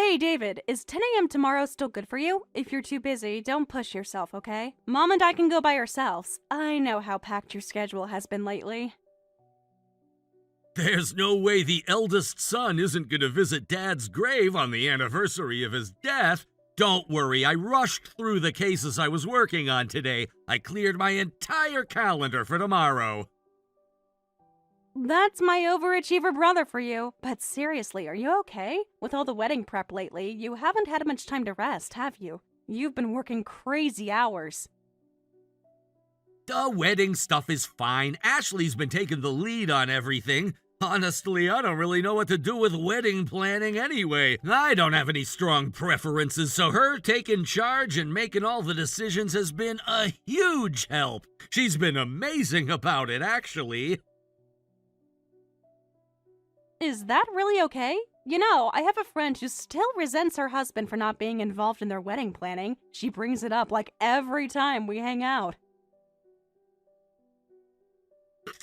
Hey, David, is 10 a.m. tomorrow still good for you? If you're too busy, don't push yourself, okay? Mom and I can go by ourselves. I know how packed your schedule has been lately. There's no way the eldest son isn't going to visit Dad's grave on the anniversary of his death. Don't worry, I rushed through the cases I was working on today. I cleared my entire calendar for tomorrow. That's my overachiever brother for you. But seriously, are you okay? With all the wedding prep lately, you haven't had much time to rest, have you? You've been working crazy hours. The wedding stuff is fine. Ashley's been taking the lead on everything. Honestly, I don't really know what to do with wedding planning anyway. I don't have any strong preferences, so her taking charge and making all the decisions has been a huge help. She's been amazing about it, actually. Is that really okay? You know, I have a friend who still resents her husband for not being involved in their wedding planning. She brings it up like every time we hang out.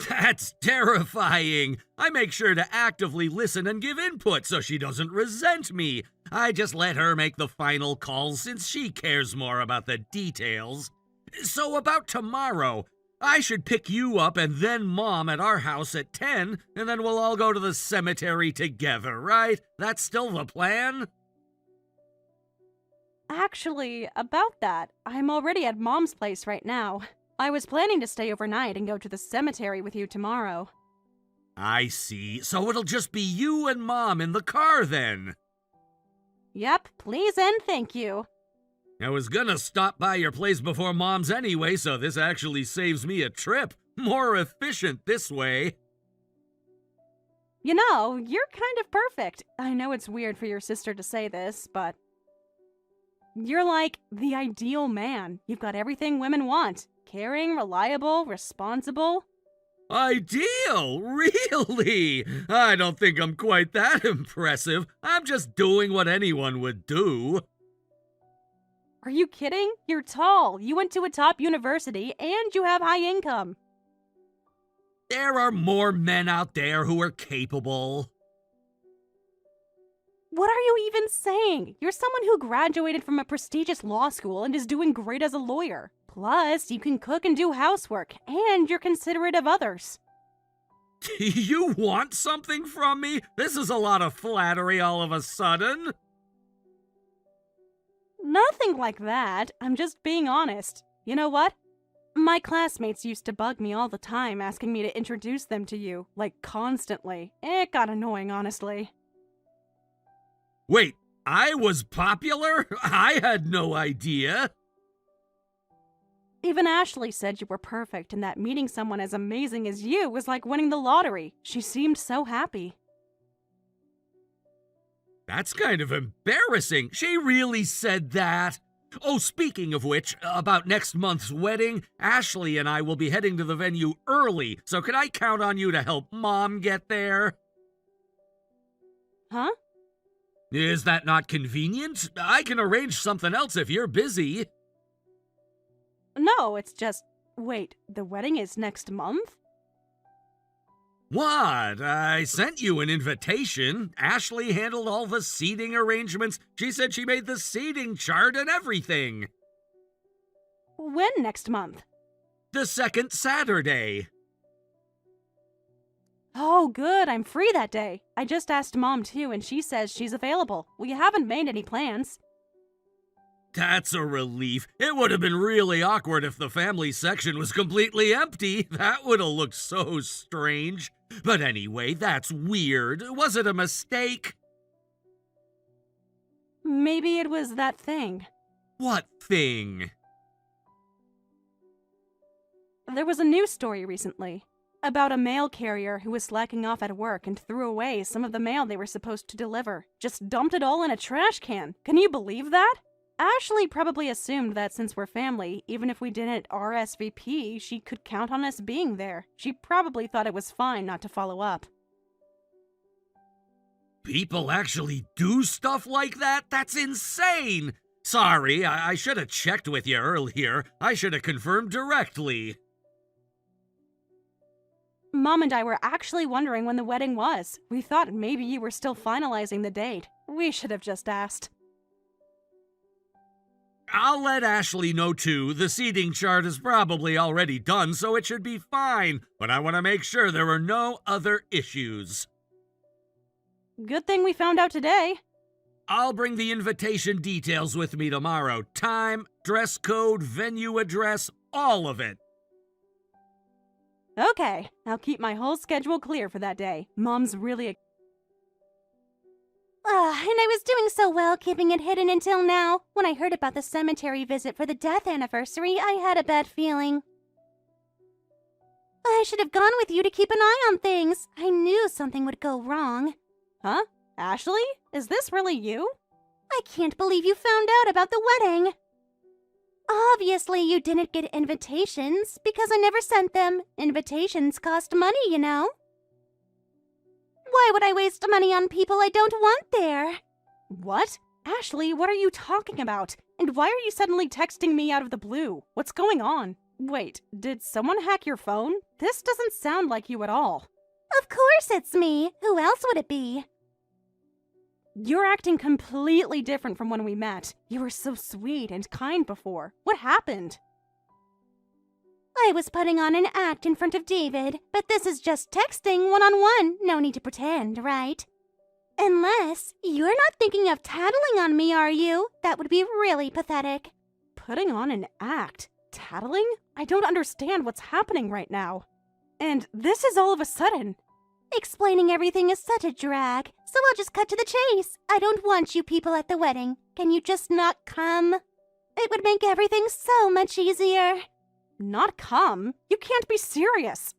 That's terrifying. I make sure to actively listen and give input so she doesn't resent me. I just let her make the final calls since she cares more about the details. So about tomorrow, I should pick you up and then Mom at our house at 10, and then we'll all go to the cemetery together, right? That's still the plan? Actually, about that, I'm already at Mom's place right now. I was planning to stay overnight and go to the cemetery with you tomorrow. I see. So it'll just be you and Mom in the car then. Yep, please and thank you. I was gonna stop by your place before Mom's anyway, so this actually saves me a trip. More efficient this way. You know, you're kind of perfect. I know it's weird for your sister to say this, but you're like the ideal man. You've got everything women want. Caring, reliable, responsible. Ideal? Really? I don't think I'm quite that impressive. I'm just doing what anyone would do. Are you kidding? You're tall, you went to a top university, and you have high income. There are more men out there who are capable. What are you even saying? You're someone who graduated from a prestigious law school and is doing great as a lawyer. Plus, you can cook and do housework, and you're considerate of others. Do you want something from me? This is a lot of flattery all of a sudden. Nothing like that. I'm just being honest. You know what? My classmates used to bug me all the time asking me to introduce them to you, like constantly. It got annoying, honestly. Wait, I was popular? I had no idea. Even Ashley said you were perfect and that meeting someone as amazing as you was like winning the lottery. She seemed so happy. That's kind of embarrassing. She really said that. Oh, speaking of which, about next month's wedding, Ashley and I will be heading to the venue early, so can I count on you to help Mom get there? Huh? Is that not convenient? I can arrange something else if you're busy. No, it's just... Wait, the wedding is next month? What? I sent you an invitation. Ashley handled all the seating arrangements. She said she made the seating chart and everything. When next month? The second Saturday. Oh, good, I'm free that day. I just asked Mom too, and she says she's available. We haven't made any plans. That's a relief. It would have been really awkward if the family section was completely empty. That would have looked so strange. But anyway, that's weird. Was it a mistake? Maybe it was that thing. What thing? There was a news story recently about a mail carrier who was slacking off at work and threw away some of the mail they were supposed to deliver. Just dumped it all in a trash can. Can you believe that? Ashley probably assumed that since we're family, even if we didn't RSVP, she could count on us being there. She probably thought it was fine not to follow up. People actually do stuff like that? That's insane! Sorry, I should have checked with you earlier. I should have confirmed directly. Mom and I were actually wondering when the wedding was. We thought maybe you were still finalizing the date. We should have just asked. I'll let Ashley know too. The seating chart is probably already done, so it should be fine. But I want to make sure there are no other issues. Good thing we found out today. I'll bring the invitation details with me tomorrow. Time, dress code, venue address, all of it. Okay, I'll keep my whole schedule clear for that day. Mom's really and I was doing so well keeping it hidden until now. When I heard about the cemetery visit for the death anniversary, I had a bad feeling. I should have gone with you to keep an eye on things. I knew something would go wrong. Huh? Ashley? Is this really you? I can't believe you found out about the wedding. Obviously, you didn't get invitations because I never sent them. Invitations cost money, you know. Why would I waste money on people I don't want there? What? Ashley, what are you talking about? And why are you suddenly texting me out of the blue? What's going on? Wait, did someone hack your phone? This doesn't sound like you at all. Of course it's me. Who else would it be? You're acting completely different from when we met. You were so sweet and kind before. What happened? I was putting on an act in front of David, but this is just texting one-on-one. No need to pretend, right? Unless you're not thinking of tattling on me, are you? That would be really pathetic. Putting on an act? Tattling? I don't understand what's happening right now. And this is all of a sudden. Explaining everything is such a drag, so I'll just cut to the chase. I don't want you people at the wedding. Can you just not come? It would make everything so much easier. Not come? You can't be serious.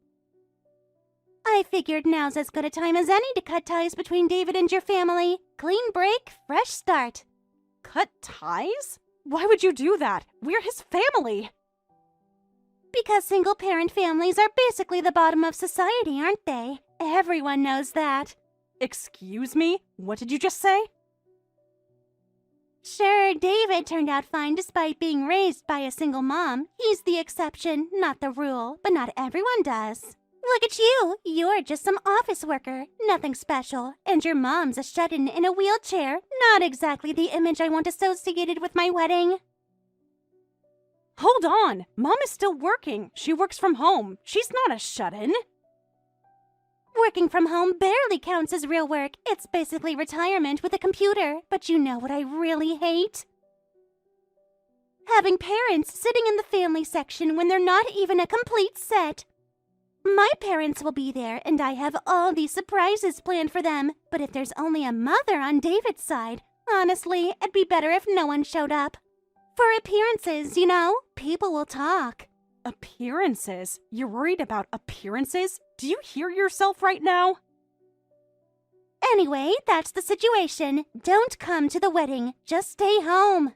I figured now's as good a time as any to cut ties between David and your family. Clean break, fresh start. Cut ties? Why would you do that? We're his family. Because single-parent families are basically the bottom of society, aren't they? Everyone knows that. Excuse me? What did you just say? Sure, David turned out fine despite being raised by a single mom. He's the exception, not the rule, but not everyone does. Look at you. You're just some office worker. Nothing special. And your mom's a shut-in in a wheelchair. Not exactly the image I want associated with my wedding. Hold on. Mom is still working. She works from home. She's not a shut-in. Working from home barely counts as real work. It's basically retirement with a computer. But you know what I really hate? Having parents sitting in the family section when they're not even a complete set. My parents will be there, and I have all these surprises planned for them. But if there's only a mother on David's side, honestly, it'd be better if no one showed up. For appearances, you know, people will talk. Appearances? You're worried about appearances? Do you hear yourself right now? Anyway, that's the situation. Don't come to the wedding. Just stay home.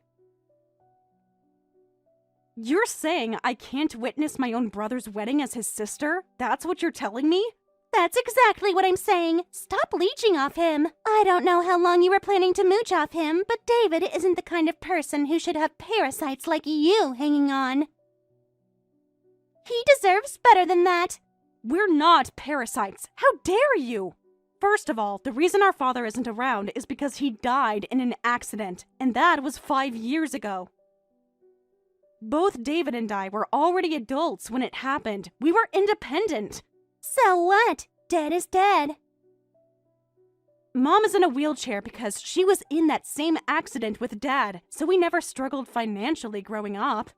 You're saying I can't witness my own brother's wedding as his sister? That's what you're telling me? That's exactly what I'm saying. Stop leeching off him. I don't know how long you were planning to mooch off him, but David isn't the kind of person who should have parasites like you hanging on. He deserves better than that. We're not parasites. How dare you? First of all, the reason our father isn't around is because he died in an accident, and that was 5 years ago. Both David and I were already adults when it happened. We were independent. So what? Dead is dead. Mom is in a wheelchair because she was in that same accident with Dad, so we never struggled financially growing up.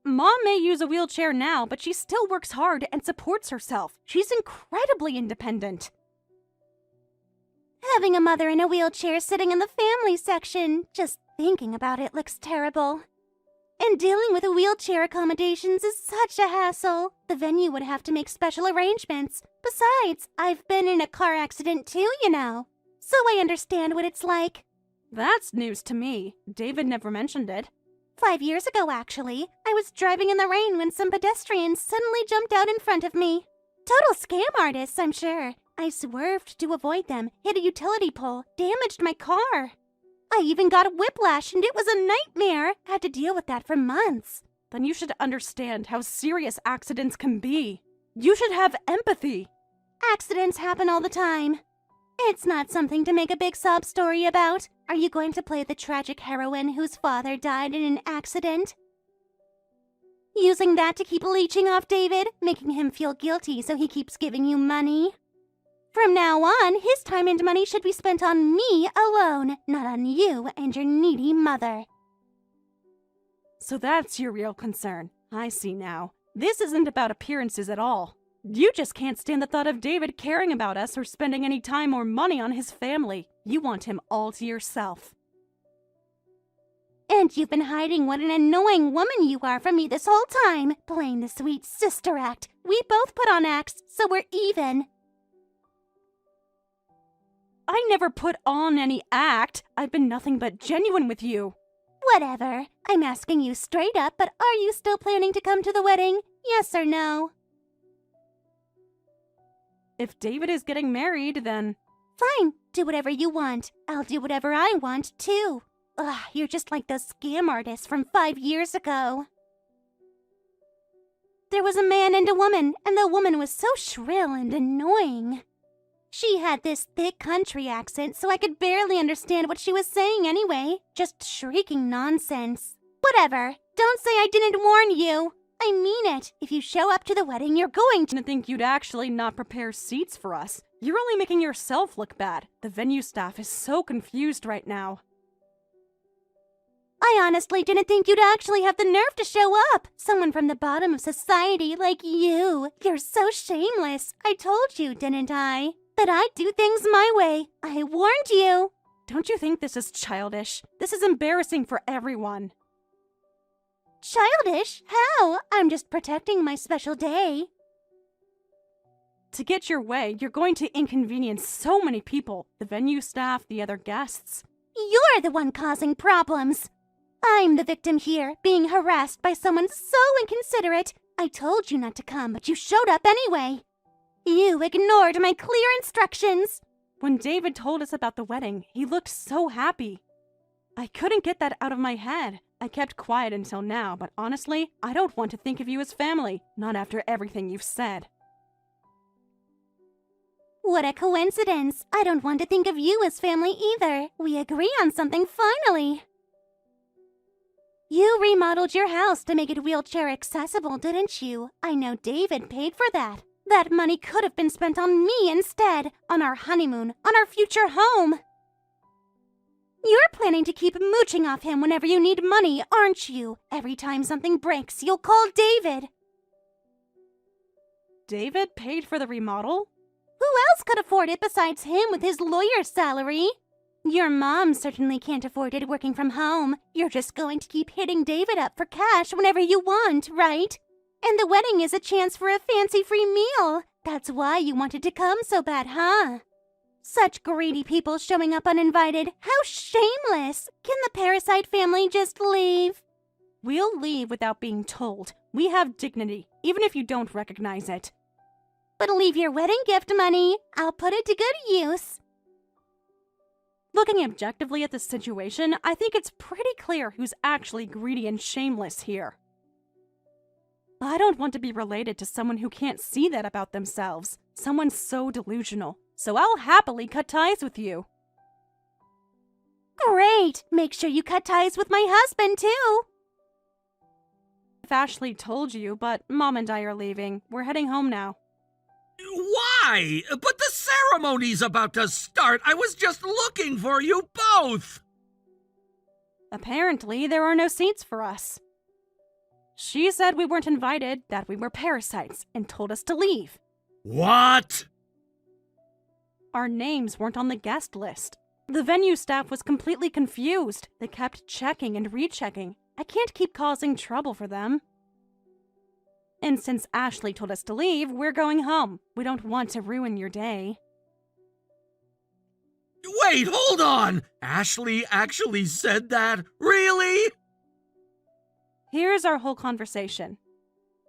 Mom may use a wheelchair now, but she still works hard and supports herself. She's incredibly independent. Having a mother in a wheelchair sitting in the family section, just thinking about it looks terrible. And dealing with wheelchair accommodations is such a hassle. The venue would have to make special arrangements. Besides, I've been in a car accident too, you know. So I understand what it's like. That's news to me. David never mentioned it. 5 years ago, actually. I was driving in the rain when some pedestrians suddenly jumped out in front of me. Total scam artists, I'm sure. I swerved to avoid them, hit a utility pole, damaged my car. I even got whiplash and it was a nightmare. Had to deal with that for months. Then you should understand how serious accidents can be. You should have empathy. Accidents happen all the time. It's not something to make a big sob story about. Are you going to play the tragic heroine whose father died in an accident? Using that to keep leeching off David, making him feel guilty so he keeps giving you money? From now on, his time and money should be spent on me alone, not on you and your needy mother. So that's your real concern. I see now. This isn't about appearances at all. You just can't stand the thought of David caring about us or spending any time or money on his family. You want him all to yourself. And you've been hiding what an annoying woman you are from me this whole time, playing the sweet sister act. We both put on acts, so we're even. I never put on any act. I've been nothing but genuine with you. Whatever. I'm asking you straight up, but are you still planning to come to the wedding? Yes or no? If David is getting married, then... Fine. Do whatever you want. I'll do whatever I want, too. Ugh, you're just like those scam artists from 5 years ago. There was a man and a woman, and the woman was so shrill and annoying. She had this thick country accent, so I could barely understand what she was saying anyway. Just shrieking nonsense. Whatever. Don't say I didn't warn you. I mean it. If you show up to the wedding, you're going to... I didn't think you'd actually not prepare seats for us. You're only making yourself look bad. The venue staff is so confused right now. I honestly didn't think you'd actually have the nerve to show up. Someone from the bottom of society like you. You're so shameless. I told you, didn't I? That I'd do things my way. I warned you. Don't you think this is childish? This is embarrassing for everyone. Childish? How? I'm just protecting my special day. To get your way, you're going to inconvenience so many people. The venue staff, the other guests. You're the one causing problems. I'm the victim here, being harassed by someone so inconsiderate. I told you not to come, but you showed up anyway. You ignored my clear instructions. When David told us about the wedding, he looked so happy. I couldn't get that out of my head. I kept quiet until now, but honestly, I don't want to think of you as family, not after everything you've said. What a coincidence. I don't want to think of you as family either. We agree on something finally. You remodeled your house to make it wheelchair accessible, didn't you? I know David paid for that. That money could have been spent on me instead, on our honeymoon, on our future home. You're planning to keep mooching off him whenever you need money, aren't you? Every time something breaks, you'll call David. David paid for the remodel? Who else could afford it besides him with his lawyer's salary? Your mom certainly can't afford it working from home. You're just going to keep hitting David up for cash whenever you want, right? And the wedding is a chance for a fancy free meal. That's why you wanted to come so bad, huh? Such greedy people showing up uninvited. How shameless! Can the Parasite family just leave? We'll leave without being told. We have dignity, even if you don't recognize it. But leave your wedding gift money. I'll put it to good use. Looking objectively at the situation, I think it's pretty clear who's actually greedy and shameless here. I don't want to be related to someone who can't see that about themselves. Someone so delusional. So I'll happily cut ties with you. Great! Make sure you cut ties with my husband, too. If Ashley told you, but Mom and I are leaving. We're heading home now. Why? But the ceremony's about to start. I was just looking for you both. Apparently, there are no seats for us. She said we weren't invited, that we were parasites, and told us to leave. What? Our names weren't on the guest list. The venue staff was completely confused. They kept checking and rechecking. I can't keep causing trouble for them. And since Ashley told us to leave, we're going home. We don't want to ruin your day. Wait, hold on! Ashley actually said that? Really? Here's our whole conversation.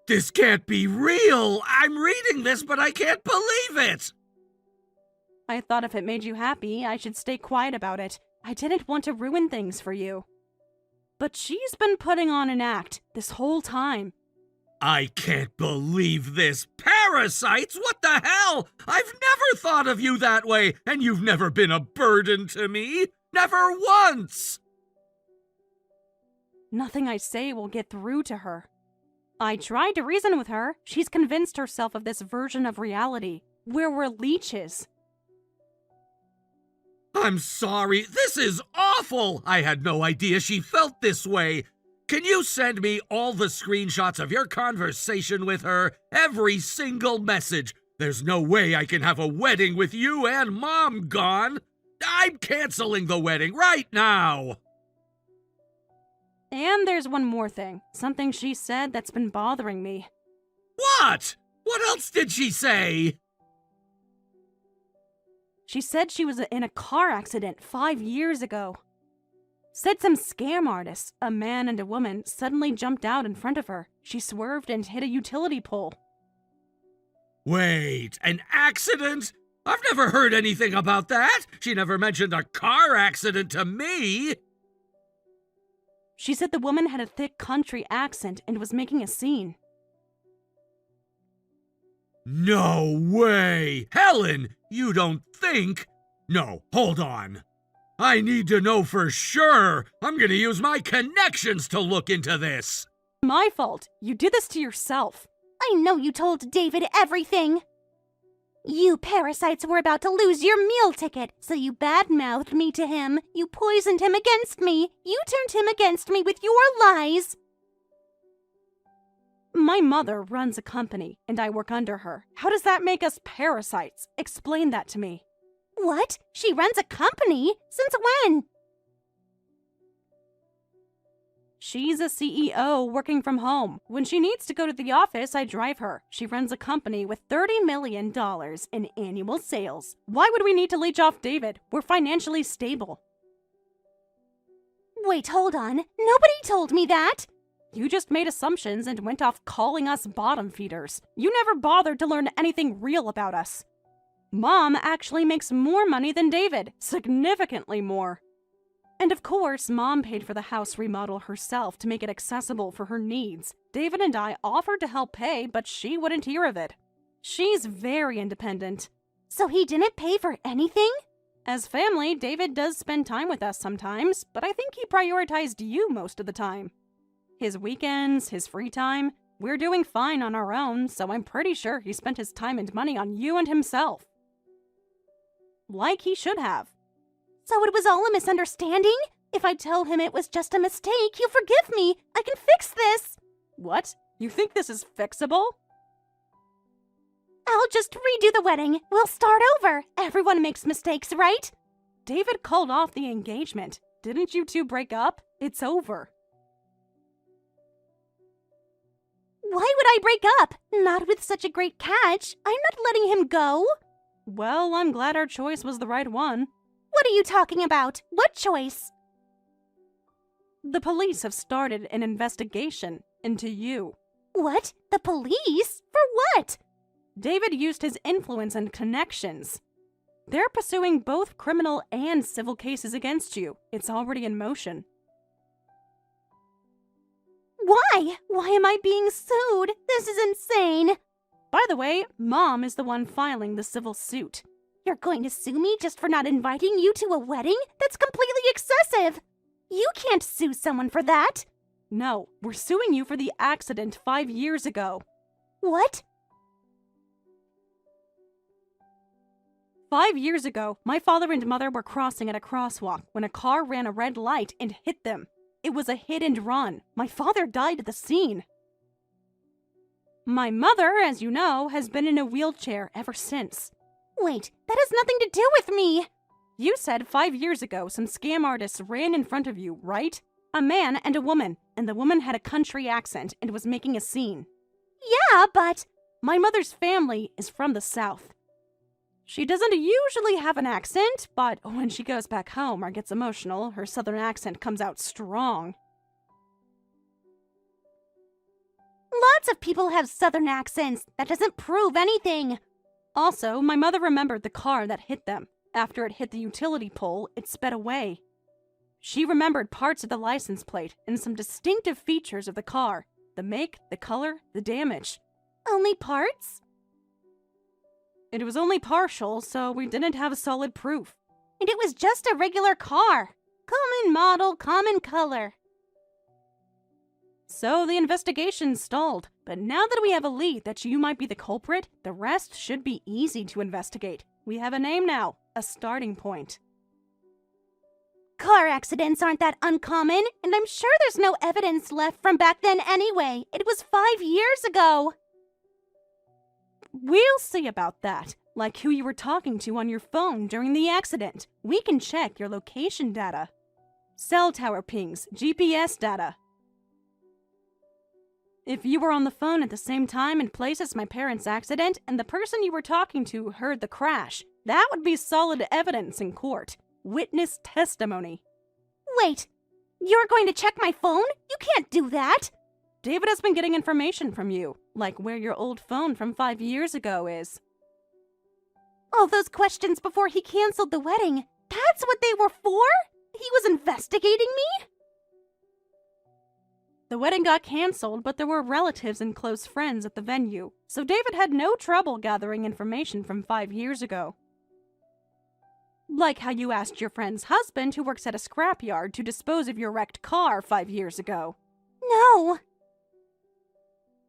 This can't be real! I'm reading this, but I can't believe it! I thought if it made you happy, I should stay quiet about it. I didn't want to ruin things for you. But she's been putting on an act this whole time. I can't believe this. Parasites? What the hell? I've never thought of you that way, and you've never been a burden to me. Never once! Nothing I say will get through to her. I tried to reason with her. She's convinced herself of this version of reality, where we're leeches. I'm sorry. This is awful. I had no idea she felt this way. Can you send me all the screenshots of your conversation with her? Every single message. There's no way I can have a wedding with you and Mom gone. I'm canceling the wedding right now. And there's one more thing. Something she said that's been bothering me. What? What else did she say? She said she was in a car accident 5 years ago. Said some scam artists, a man and a woman, suddenly jumped out in front of her. She swerved and hit a utility pole. Wait, an accident? I've never heard anything about that. She never mentioned a car accident to me. She said the woman had a thick country accent and was making a scene. No way! Helen, you don't think? No, hold on. I need to know for sure. I'm gonna use my connections to look into this. My fault. You did this to yourself. I know you told David everything. You parasites were about to lose your meal ticket, so you badmouthed me to him. You poisoned him against me. You turned him against me with your lies. My mother runs a company, and I work under her. How does that make us parasites? Explain that to me. What? She runs a company? Since when? She's a CEO working from home. When she needs to go to the office, I drive her. She runs a company with $30 million in annual sales. Why would we need to leech off David? We're financially stable. Wait, hold on. Nobody told me that. You just made assumptions and went off calling us bottom feeders. You never bothered to learn anything real about us. Mom actually makes more money than David, significantly more. And of course, Mom paid for the house remodel herself to make it accessible for her needs. David and I offered to help pay, but she wouldn't hear of it. She's very independent. So he didn't pay for anything? As family, David does spend time with us sometimes, but I think he prioritized you most of the time. His weekends, his free time, we're doing fine on our own, so I'm pretty sure he spent his time and money on you and himself. Like he should have. So it was all a misunderstanding? If I tell him it was just a mistake, he'll forgive me. I can fix this. What? You think this is fixable? I'll just redo the wedding. We'll start over. Everyone makes mistakes, right? David called off the engagement. Didn't you two break up? It's over. Why would I break up? Not with such a great catch. I'm not letting him go. Well, I'm glad our choice was the right one. What are you talking about? What choice? The police have started an investigation into you. What? The police? For what? David used his influence and connections. They're pursuing both criminal and civil cases against you. It's already in motion. Why? Why am I being sued? This is insane. By the way, Mom is the one filing the civil suit. You're going to sue me just for not inviting you to a wedding? That's completely excessive. You can't sue someone for that. No, we're suing you for the accident 5 years ago. What? 5 years ago, my father and mother were crossing at a crosswalk when a car ran a red light and hit them. It was a hit and run. My father died at the scene. My mother, as you know, has been in a wheelchair ever since. Wait, that has nothing to do with me. You said 5 years ago some scam artists ran in front of you, right? A man and a woman, and the woman had a country accent and was making a scene. Yeah, but... My mother's family is from the South. She doesn't usually have an accent, but when she goes back home or gets emotional, her Southern accent comes out strong. Lots of people have Southern accents. That doesn't prove anything. Also, my mother remembered the car that hit them. After it hit the utility pole, it sped away. She remembered parts of the license plate and some distinctive features of the car. The make, the color, the damage. Only parts? It was only partial, so we didn't have solid proof. And it was just a regular car. Common model, common color. So the investigation stalled, but now that we have a lead that you might be the culprit, the rest should be easy to investigate. We have a name now, a starting point. Car accidents aren't that uncommon, and I'm sure there's no evidence left from back then anyway. It was 5 years ago. We'll see about that, like who you were talking to on your phone during the accident. We can check your location data. Cell tower pings, GPS data. If you were on the phone at the same time and place as my parents' accident, and the person you were talking to heard the crash, that would be solid evidence in court. Witness testimony. Wait, you're going to check my phone? You can't do that. David has been getting information from you, like where your old phone from 5 years ago is. All those questions before he canceled the wedding, that's what they were for? He was investigating me? The wedding got canceled, but there were relatives and close friends at the venue, so David had no trouble gathering information from 5 years ago. Like how you asked your friend's husband, who works at a scrapyard, to dispose of your wrecked car 5 years ago. No.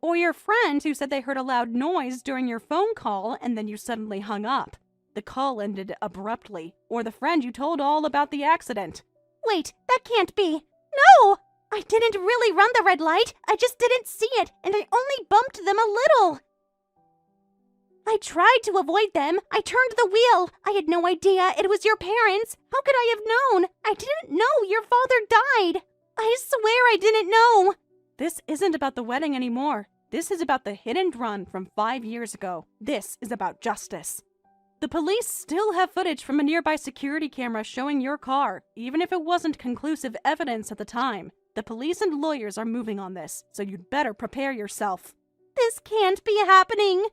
Or your friend who said they heard a loud noise during your phone call and then you suddenly hung up. The call ended abruptly. Or the friend you told all about the accident. Wait, that can't be. No! I didn't really run the red light. I just didn't see it, and I only bumped them a little. I tried to avoid them. I turned the wheel. I had no idea it was your parents. How could I have known? I didn't know your father died. I swear I didn't know. This isn't about the wedding anymore. This is about the hit and run from 5 years ago. This is about justice. The police still have footage from a nearby security camera showing your car, even if it wasn't conclusive evidence at the time. The police and lawyers are moving on this, so you'd better prepare yourself. This can't be happening.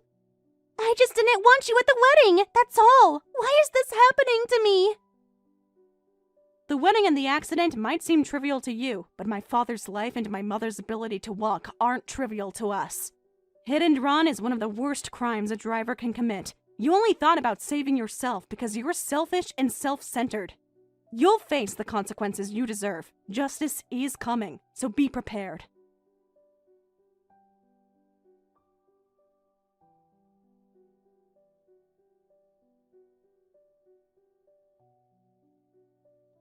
I just didn't want you at the wedding, that's all. Why is this happening to me? The wedding and the accident might seem trivial to you, but my father's life and my mother's ability to walk aren't trivial to us. Hit and run is one of the worst crimes a driver can commit. You only thought about saving yourself because you're selfish and self-centered. You'll face the consequences you deserve. Justice is coming, so be prepared.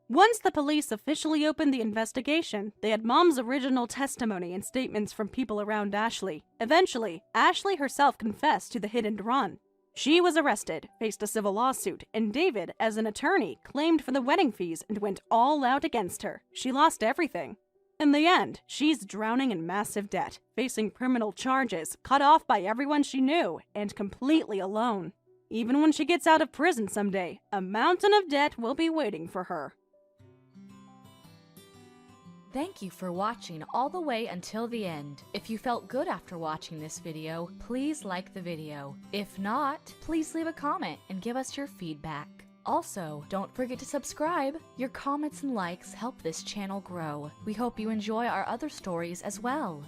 Once the police officially opened the investigation, they had Mom's original testimony and statements from people around Ashley. Eventually, Ashley herself confessed to the hit and run. She was arrested, faced a civil lawsuit, and David, as an attorney, claimed for the wedding fees and went all out against her. She lost everything. In the end, she's drowning in massive debt, facing criminal charges, cut off by everyone she knew, and completely alone. Even when she gets out of prison someday, a mountain of debt will be waiting for her. Thank you for watching all the way until the end. If you felt good after watching this video, please like the video. If not, please leave a comment and give us your feedback. Also, don't forget to subscribe. Your comments and likes help this channel grow. We hope you enjoy our other stories as well.